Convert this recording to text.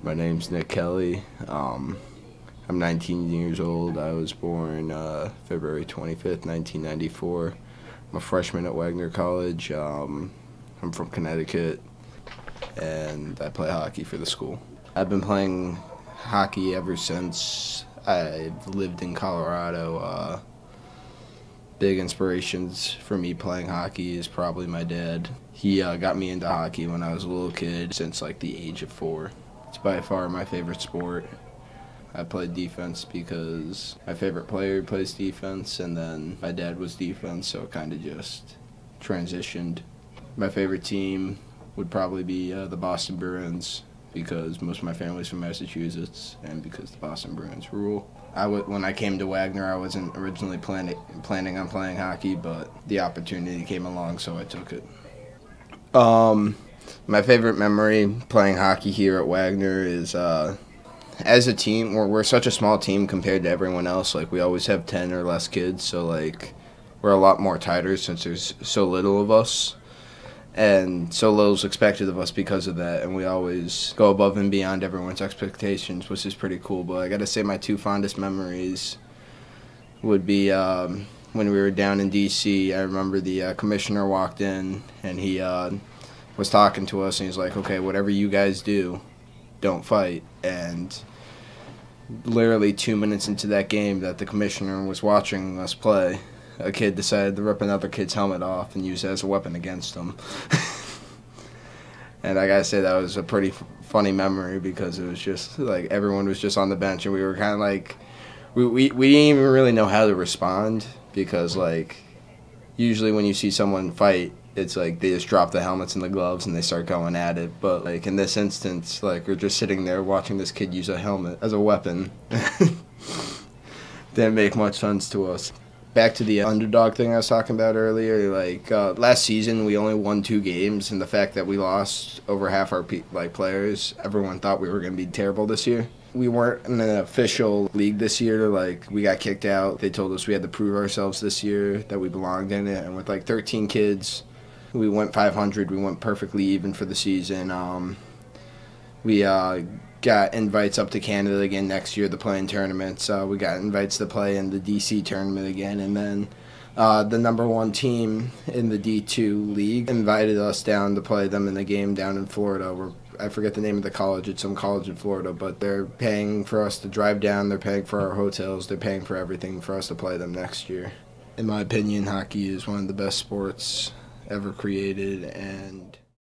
My name's Nick Kelly. I'm 19 years old. I was born February 25th, 1994. I'm a freshman at Wagner College. I'm from Connecticut, and I play hockey for the school. I've been playing hockey ever since I've lived in Colorado. Big inspirations for me playing hockey is probably my dad. He got me into hockey when I was a little kid, since like the age of 4. It's by far my favorite sport. I played defense because my favorite player plays defense, and then my dad was defense, so it kind of just transitioned. My favorite team would probably be the Boston Bruins, because most of my family's from Massachusetts, and because the Boston Bruins rule. When I came to Wagner, I wasn't originally planning on playing hockey, but the opportunity came along, so I took it. My favorite memory playing hockey here at Wagner is, as a team, we're such a small team compared to everyone else. Like, we always have 10 or less kids, so like we're a lot more tighter since there's so little of us. And so little's expected of us because of that, and we always go above and beyond everyone's expectations, which is pretty cool. But I gotta say, my 2 fondest memories would be when we were down in D.C. I remember the commissioner walked in, and he was talking to us, and he's like, "Okay, whatever you guys do, don't fight." And literally 2 minutes into that game that the commissioner was watching us play, a kid decided to rip another kid's helmet off and use it as a weapon against him. And I gotta say, that was a pretty funny memory, because it was just like everyone was just on the bench, and we were kind of like, we didn't even really know how to respond, because like usually when you see someone fight, it's like they just drop the helmets and the gloves and they start going at it. But like in this instance, like we're just sitting there watching this kid use a helmet as a weapon. Didn't make much sense to us. Back to the underdog thing I was talking about earlier, like last season we only won 2 games, and the fact that we lost over half our players, everyone thought we were going to be terrible this year. We weren't in an official league this year. Like, we got kicked out. They told us we had to prove ourselves this year, that we belonged in it, and with like 13 kids, we went 500. We went perfectly even for the season. We got invites up to Canada again next year to play in tournaments. We got invites to play in the DC tournament again, and then the number 1 team in the D2 league invited us down to play them in a game down in Florida. I forget the name of the college. It's some college in Florida, but they're paying for us to drive down. They're paying for our hotels. They're paying for everything for us to play them next year. In my opinion, hockey is one of the best sports ever created, and